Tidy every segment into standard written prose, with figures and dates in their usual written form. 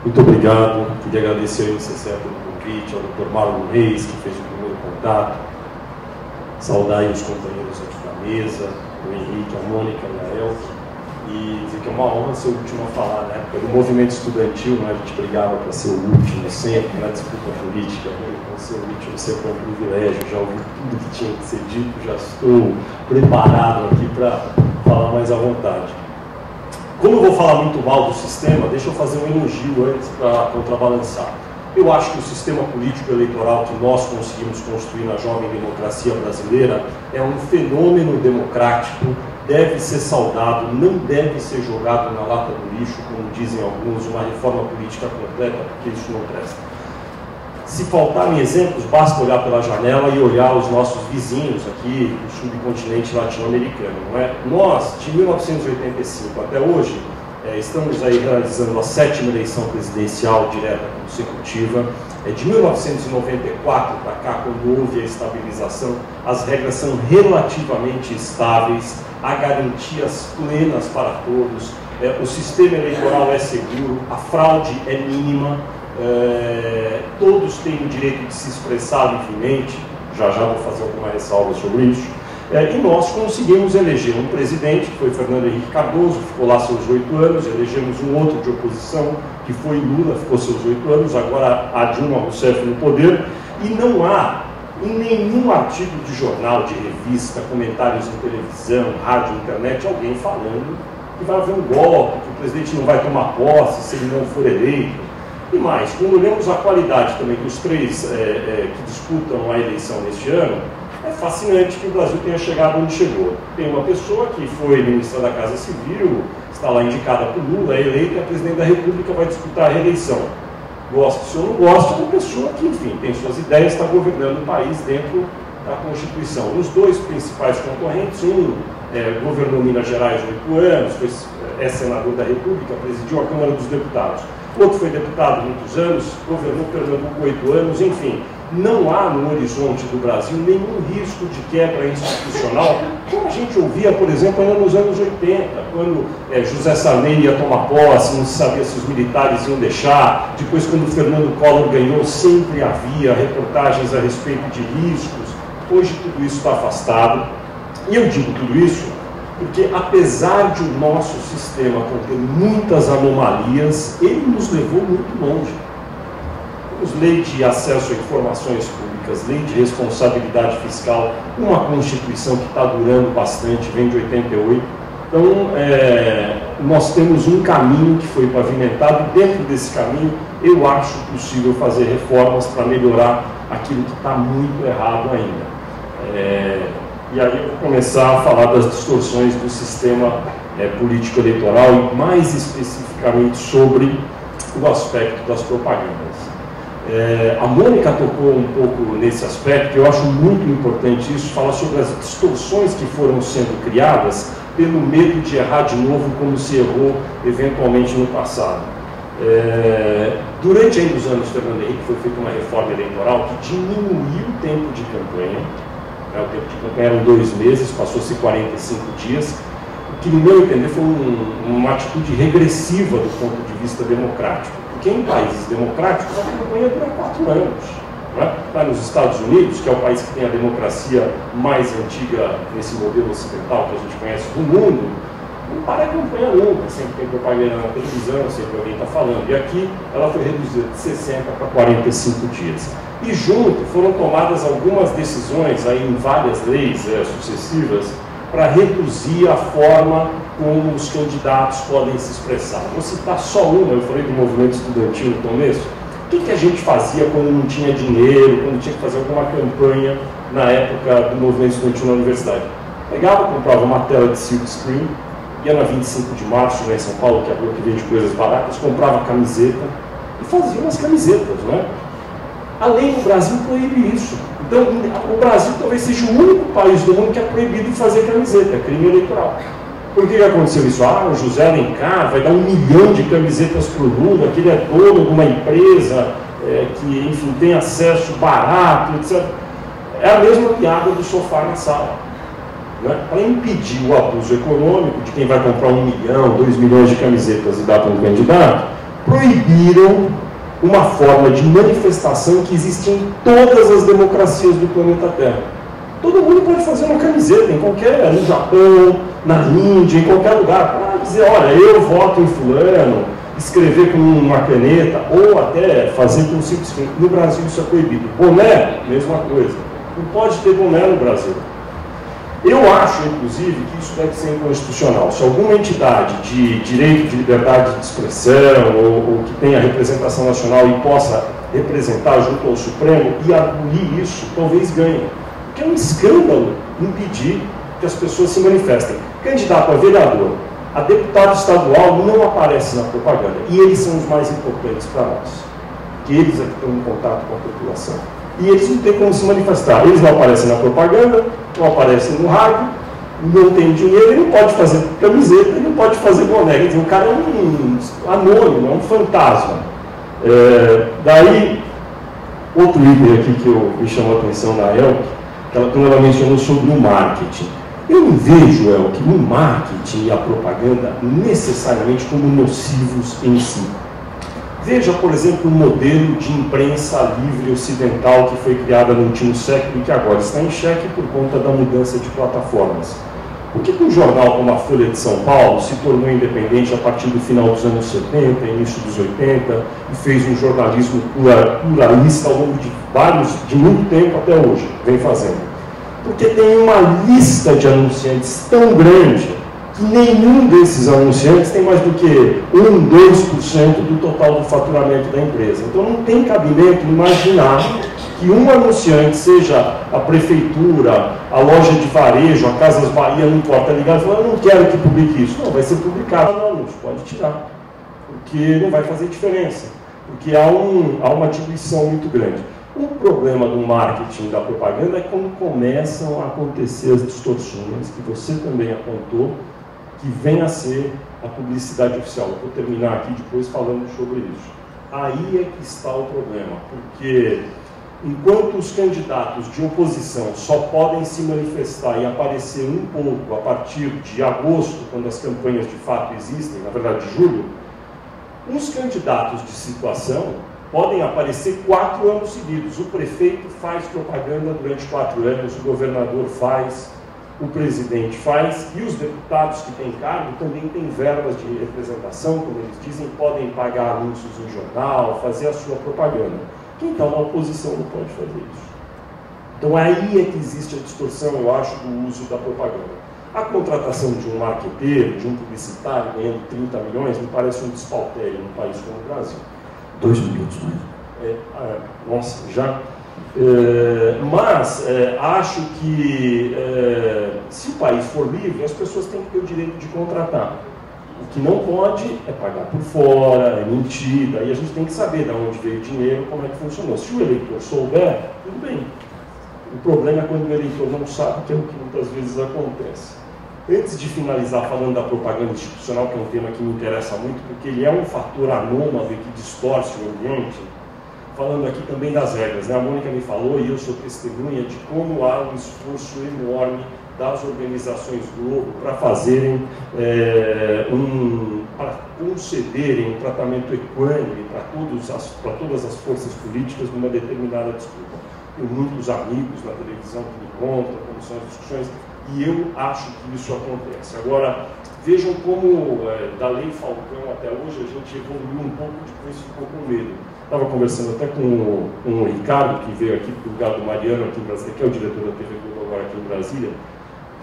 Muito obrigado. Queria agradecer ao INCCE pelo convite, ao Dr. Marlon Reis, que fez o primeiro contato. Saudar aí os companheiros aqui da mesa, o Henrique, a Mônica e a Elke. E dizer que é uma honra ser o último a falar, né? Porque no movimento estudantil, né, a gente brigava para ser o último sempre, na disputa política, né? Então ser o último sempre é um privilégio. Já ouvi tudo que tinha que ser dito, já estou preparado aqui para falar mais à vontade. Como eu vou falar muito mal do sistema, deixa eu fazer um elogio antes para contrabalançar. Eu acho que o sistema político eleitoral que nós conseguimos construir na jovem democracia brasileira é um fenômeno democrático, deve ser saudado, não deve ser jogado na lata do lixo, como dizem alguns, uma reforma política completa, porque isso não presta. Se faltarem exemplos, basta olhar pela janela e olhar os nossos vizinhos aqui do subcontinente latino-americano, não é? Nós, de 1985 até hoje, estamos aí realizando a 7ª eleição presidencial direta consecutiva. De 1994 para cá, quando houve a estabilização, as regras são relativamente estáveis, há garantias plenas para todos, o sistema eleitoral é seguro, a fraude é mínima, todos têm o direito de se expressar livremente, já vou fazer alguma ressalva sobre isso. E nós conseguimos eleger um presidente, que foi Fernando Henrique Cardoso, ficou lá seus 8 anos, elegemos um outro de oposição, que foi Lula, ficou seus 8 anos, agora a Dilma Rousseff no poder, e não há em nenhum artigo de jornal, de revista, comentários em televisão, rádio, internet, alguém falando que vai haver um golpe, que o presidente não vai tomar posse se ele não for eleito. E mais, quando olhamos a qualidade também dos três que disputam a eleição neste ano, é fascinante que o Brasil tenha chegado onde chegou. Tem uma pessoa que foi ministra da Casa Civil, está lá indicada por Lula, é eleita e a presidente da República vai disputar a reeleição. Goste ou não goste, é uma pessoa que, enfim, tem suas ideias, está governando o país dentro da Constituição. Os dois principais concorrentes, um governou Minas Gerais 8 anos, é senador da República, presidiu a Câmara dos Deputados. Outro foi deputado muitos anos, governou Pernambuco 8 anos, enfim. Não há no horizonte do Brasil nenhum risco de quebra institucional, como a gente ouvia, por exemplo, ainda nos anos 80, quando José Sarney ia tomar posse, não se sabia se os militares iam deixar, depois quando Fernando Collor ganhou, sempre havia reportagens a respeito de riscos. Hoje tudo isso está afastado, e eu digo tudo isso porque, apesar de o nosso sistema conter muitas anomalias, ele nos levou muito longe. Temos lei de acesso a informações públicas, lei de responsabilidade fiscal, uma Constituição que está durando bastante, vem de 88. Então, nós temos um caminho que foi pavimentado, e dentro desse caminho, eu acho possível fazer reformas para melhorar aquilo que está muito errado ainda. E aí eu vou começar a falar das distorções do sistema político-eleitoral, e mais especificamente sobre o aspecto das propagandas. A Mônica tocou um pouco nesse aspecto, eu acho muito importante isso, falar sobre as distorções que foram sendo criadas pelo medo de errar de novo, como se errou eventualmente no passado. Durante ainda os anos de Fernando Henrique foi feita uma reforma eleitoral que diminuiu o tempo de campanha. O tempo de campanha eram 2 meses, passou-se 45 dias, o que, no meu entender, foi uma atitude regressiva do ponto de vista democrático. Porque em países democráticos a campanha dura 4 anos. Está nos Estados Unidos, que é o país que tem a democracia mais antiga nesse modelo ocidental que a gente conhece do mundo, não para a campanha nunca, sempre tem propaganda na televisão, sempre alguém está falando. E aqui ela foi reduzida de 60 para 45 dias. E junto foram tomadas algumas decisões aí em várias leis sucessivas para reduzir a forma como os candidatos podem se expressar. Vou citar só uma, eu falei do movimento estudantil no começo. O que a gente fazia quando não tinha dinheiro, quando tinha que fazer alguma campanha na época do movimento estudantil na universidade? Pegava, comprava uma tela de silk screen, ia na 25 de março, lá em São Paulo, que é a rua que vende coisas baratas, comprava camiseta e fazia umas camisetas, não é? A lei no Brasil proíbe isso. Então, o Brasil talvez seja o único país do mundo que é proibido de fazer camiseta, é crime eleitoral. Por que aconteceu isso? O José Alencar vai dar 1 milhão de camisetas para o Lula, que ele é dono de uma empresa que, enfim, tem acesso barato, etc. É a mesma piada do sofá na sala. Para impedir o abuso econômico de quem vai comprar 1 milhão, 2 milhões de camisetas e dar para um candidato, proibiram uma forma de manifestação que existe em todas as democracias do planeta Terra. Todo mundo pode fazer uma camiseta em qualquer, no Japão, na Índia, em qualquer lugar, para dizer, olha, eu voto em fulano, escrever com uma caneta, ou até fazer com um simples fim. No Brasil isso é proibido. Boné, mesma coisa. Não pode ter boné no Brasil. Eu acho, inclusive, que isso deve ser inconstitucional. Se alguma entidade de direito de liberdade de expressão ou que tenha representação nacional e possa representar junto ao Supremo e abolir isso, talvez ganhe. Porque é um escândalo impedir que as pessoas se manifestem. Candidato a vereador, a deputado estadual não aparece na propaganda. E eles são os mais importantes para nós. Porque eles é que estão em contato com a população. E eles não têm como se manifestar. Eles não aparecem na propaganda, não aparecem no rádio, não tem dinheiro, ele não pode fazer camiseta, ele não pode fazer boné. Quer dizer, o cara é um anônimo, é um fantasma. Daí, outro líder aqui que me chamou a atenção na Elke, quando ela mencionou sobre o marketing. Eu não vejo, Elke, o marketing e a propaganda necessariamente como nocivos em si. Veja, por exemplo, um modelo de imprensa livre ocidental que foi criada no último século e que agora está em xeque por conta da mudança de plataformas. Por que um jornal como a Folha de São Paulo se tornou independente a partir do final dos anos 70, início dos 80, e fez um jornalismo pluralista ao longo de muito tempo até hoje, vem fazendo? Porque tem uma lista de anunciantes tão grande que nenhum desses anunciantes tem mais do que 2% do total do faturamento da empresa. Então não tem cabimento imaginar que um anunciante, seja a prefeitura, a loja de varejo, a Casas Bahia, não importa, ligado e falar, eu não quero que publique isso. Não, vai ser publicado no anúncio, pode tirar, porque não vai fazer diferença, porque há uma diluição muito grande. O problema do marketing, da propaganda, é quando começam a acontecer as distorções, que você também apontou, que vem a ser a publicidade oficial. Eu vou terminar aqui depois falando sobre isso. Aí é que está o problema, porque enquanto os candidatos de oposição só podem se manifestar e aparecer um pouco a partir de agosto, quando as campanhas de fato existem, na verdade de julho, os candidatos de situação podem aparecer 4 anos seguidos. O prefeito faz propaganda durante 4 anos, o governador faz, o presidente faz, e os deputados que têm cargo também têm verbas de representação, como eles dizem, podem pagar anúncios em jornal, fazer a sua propaganda. Quem está na oposição não pode fazer isso. Então aí é que existe a distorção, eu acho, do uso da propaganda. A contratação de um marqueteiro, de um publicitário ganhando 30 milhões, me parece um despautério num país como o Brasil. 2 minutos mais. Nossa, já... mas acho que se o país for livre, as pessoas têm que ter o direito de contratar. O que não pode é pagar por fora, é mentira, e a gente tem que saber de onde veio o dinheiro, como é que funcionou. Se o eleitor souber, tudo bem. O problema é quando o eleitor não sabe, que é o que muitas vezes acontece. Antes de finalizar falando da propaganda institucional, que é um tema que me interessa muito, porque ele é um fator anômalo que distorce o ambiente, falando aqui também das regras, né? A Mônica me falou, e eu sou testemunha, de como há um esforço enorme das organizações Globo para fazerem, para concederem um tratamento equânime para todas as forças políticas numa determinada disputa. Tenho muitos amigos na televisão que me contam como são as discussões, e eu acho que isso acontece. Agora, vejam como, da Lei Falcão até hoje, a gente evoluiu um pouco, depois ficou com medo. Estava conversando até com o Ricardo, que veio aqui do lugar do Mariano, aqui em Brasília, que é o diretor da TV Globo agora aqui em Brasília,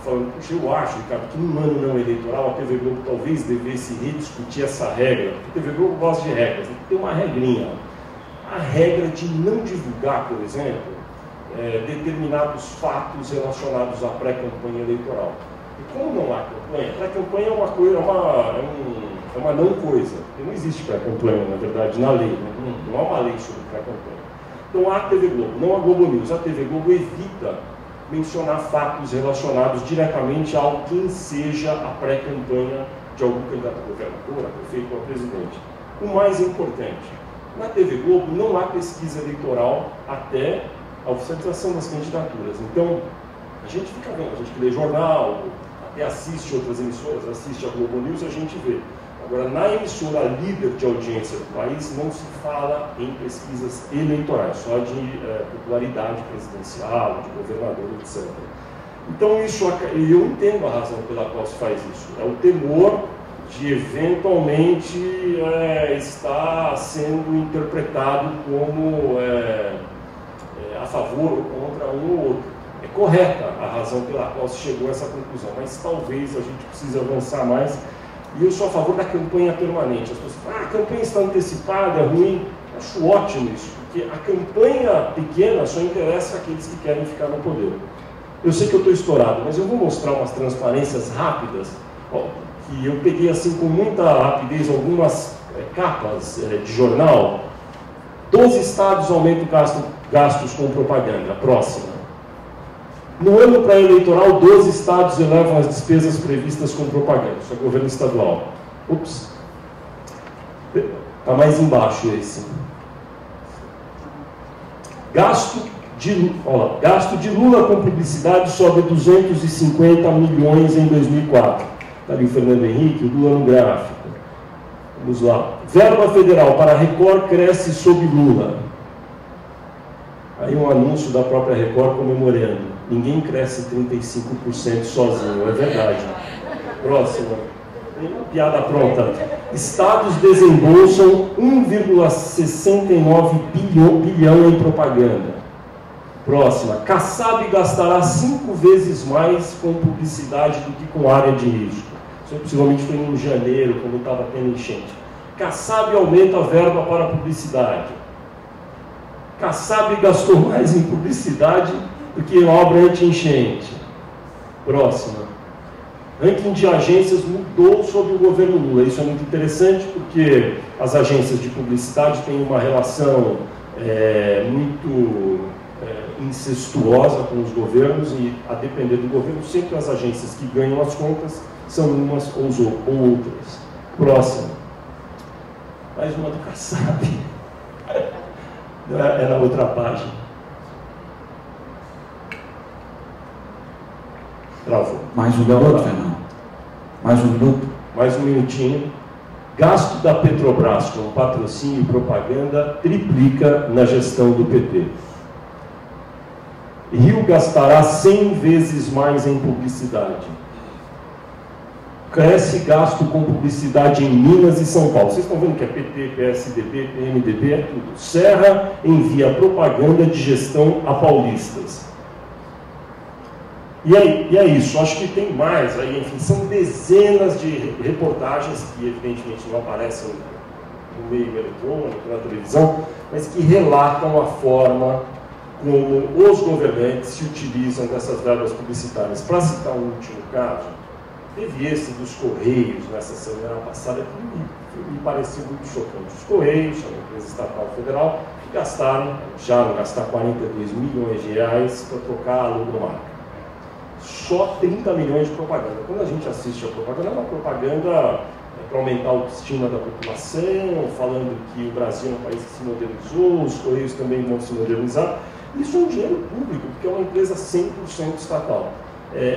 falando, puxa, eu acho, Ricardo, que num ano não eleitoral a TV Globo talvez devesse rediscutir essa regra, porque a TV Globo gosta de regras, tem uma regrinha. A regra de não divulgar, por exemplo, determinados fatos relacionados à pré-campanha eleitoral. E como não há campanha, pré-campanha é uma coisa, é uma não coisa, porque não existe pré-campanha, na verdade, na lei, né? Não há uma lei sobre pré-campanha. Então a TV Globo, não a Globo News, a TV Globo evita mencionar fatos relacionados diretamente ao quem seja a pré-campanha de algum candidato a governador, a prefeito ou a presidente. O mais importante, na TV Globo não há pesquisa eleitoral até a oficialização das candidaturas. Então, a gente fica vendo, a gente que lê jornal, até assiste outras emissoras, assiste a Globo News, a gente vê. Agora, na emissora líder de audiência do país, não se fala em pesquisas eleitorais, só de popularidade presidencial, de governador, etc. Então, isso, eu entendo a razão pela qual se faz isso. É o temor de, eventualmente, estar sendo interpretado como a favor ou contra um ou outro. É correta a razão pela qual se chegou a essa conclusão, mas talvez a gente precise avançar mais. E eu sou a favor da campanha permanente. As pessoas falam, a campanha está antecipada, é ruim. Eu acho ótimo isso, porque a campanha pequena só interessa àqueles que querem ficar no poder. Eu sei que eu estou estourado, mas eu vou mostrar umas transparências rápidas, que eu peguei assim com muita rapidez algumas capas de jornal. 12 estados aumentam gastos com propaganda. Próxima. No ano pré-eleitoral, 12 estados elevam as despesas previstas com propaganda. Isso é governo estadual. Ups. Está mais embaixo esse. Gasto de Lula com publicidade sobe 250 milhões em 2004. Está ali o Fernando Henrique, o Lula no gráfico. Vamos lá. Verba federal para Record cresce sob Lula. Aí um anúncio da própria Record comemorando. Ninguém cresce 35% sozinho, é verdade. Próximo. Piada pronta. Estados desembolsam 1,69 bilhão em propaganda. Próxima. Kassab gastará 5 vezes mais com publicidade do que com área de risco. Isso possivelmente foi em janeiro, quando estava tendo enchente. Kassab aumenta a verba para a publicidade. Kassab gastou mais em publicidade do que em obra anti-enchente. Próxima. Ranking de agências mudou sob o governo Lula. Isso é muito interessante porque as agências de publicidade têm uma relação muito incestuosa com os governos e, a depender do governo, sempre as agências que ganham as contas são umas ou outras. Próxima. Mais uma do Kassab. Era outra página. Travou. Mais um minuto, Fernando. Mais um minuto. Mais um minutinho. Gasto da Petrobras com patrocínio e propaganda triplica na gestão do PT. Rio gastará 100 vezes mais em publicidade. Cresce gasto com publicidade em Minas e São Paulo. Vocês estão vendo que é PT, PSDB, PMDB, é tudo. Serra envia propaganda de gestão a paulistas. E é isso, acho que tem mais aí, enfim, são dezenas de reportagens que evidentemente não aparecem no meio eletrônico, na televisão, mas que relatam a forma como os governantes se utilizam dessas verbas publicitárias. Para citar um último caso, teve esse dos Correios nessa semana passada que me pareceu muito chocante. Os Correios, a empresa estatal federal, gastaram, já não gastaram 42 milhões de reais para trocar a logomarca. Só 30 milhões de propaganda. Quando a gente assiste a propaganda, é uma propaganda para aumentar a autoestima da população, falando que o Brasil é um país que se modernizou, os Correios também vão se modernizar. Isso é um dinheiro público, porque é uma empresa 100% estatal.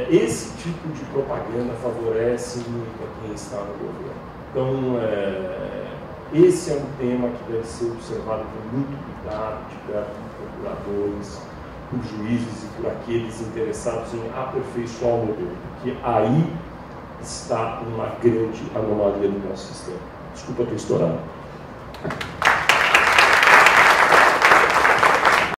Esse tipo de propaganda favorece muito a quem está no governo. Então, esse é um tema que deve ser observado com muito cuidado, de perto de procuradores, por juízes e por aqueles interessados em aperfeiçoar o modelo, porque aí está uma grande anomalia do nosso sistema. Desculpa ter estourado.